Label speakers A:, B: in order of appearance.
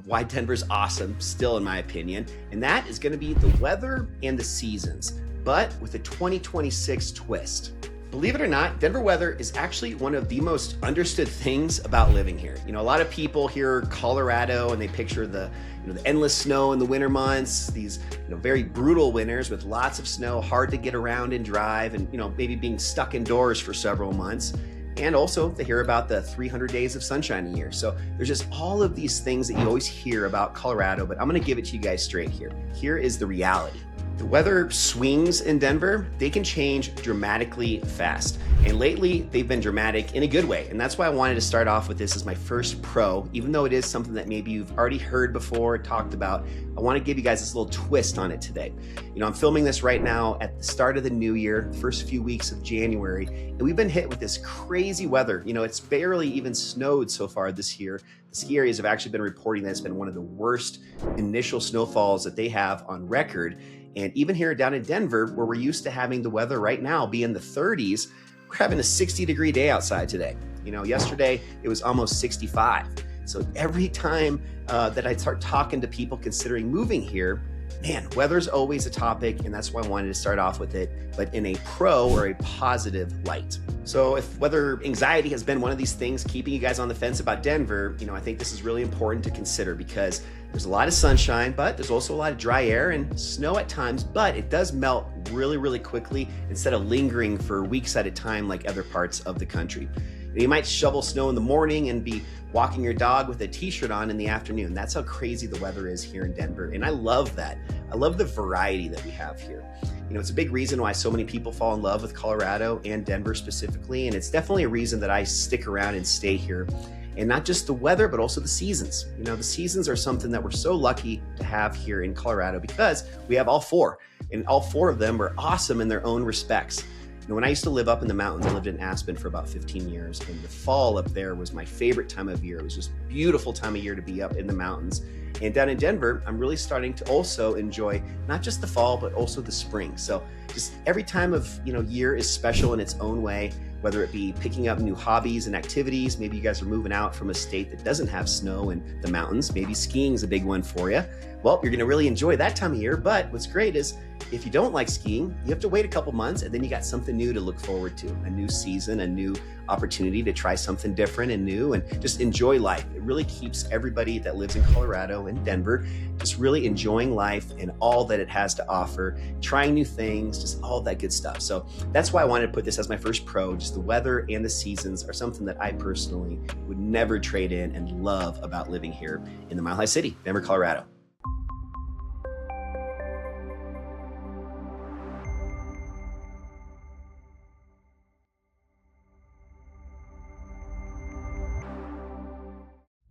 A: of why Denver's awesome, still in my opinion, and that is going to be the weather and the seasons, but with a 2026 twist. Believe it or not, Denver weather is actually one of the most understood things about living here. You know, a lot of people hear Colorado and they picture the endless snow in the winter months, these very brutal winters with lots of snow, hard to get around and drive, and maybe being stuck indoors for several months. And also they hear about the 300 days of sunshine a year. So there's just all of these things that you always hear about Colorado, but I'm gonna give it to you guys straight here. Here is the reality. The weather swings in Denver, they can change dramatically fast. And lately, they've been dramatic in a good way. And that's why I wanted to start off with this as my first pro, even though it is something that maybe you've already heard before, talked about. I want to give you guys this little twist on it today. I'm filming this right now at the start of the new year, the first few weeks of January, and we've been hit with this crazy weather. It's barely even snowed so far this year. The ski areas have actually been reporting that it's been one of the worst initial snowfalls that they have on record. And even here down in Denver, where we're used to having the weather right now be in the 30s, we're having a 60-degree day outside today. Yesterday it was almost 65. So every time that I start talking to people considering moving here, man, weather's always a topic, and that's why I wanted to start off with it, but in a pro or a positive light. So if weather anxiety has been one of these things keeping you guys on the fence about Denver, I think this is really important to consider because there's a lot of sunshine, but there's also a lot of dry air and snow at times, but it does melt really, really quickly instead of lingering for weeks at a time like other parts of the country. You might shovel snow in the morning and be walking your dog with a t-shirt on in the afternoon. That's how crazy the weather is here in Denver. And I love that. I love the variety that we have here. It's a big reason why so many people fall in love with Colorado and Denver specifically. And it's definitely a reason that I stick around and stay here. And not just the weather, but also the seasons. The seasons are something that we're so lucky to have here in Colorado because we have all four. And all four of them are awesome in their own respects. When I used to live up in the mountains, I lived in Aspen for about 15 years, and the fall up there was my favorite time of year. It was just a beautiful time of year to be up in the mountains. And down in Denver, I'm really starting to also enjoy not just the fall, but also the spring. So just every time of year is special in its own way, whether it be picking up new hobbies and activities. Maybe you guys are moving out from a state that doesn't have snow in the mountains. Maybe skiing is a big one for you. Well, you're gonna really enjoy that time of year, but what's great is if you don't like skiing, you have to wait a couple months and then you got something new to look forward to, a new season, a new opportunity to try something different and new and just enjoy life. It really keeps everybody that lives in Colorado and Denver just really enjoying life and all that it has to offer, trying new things, just all that good stuff. So that's why I wanted to put this as my first pro. Just the weather and the seasons are something that I personally would never trade in and love about living here in the Mile High City, Denver, Colorado.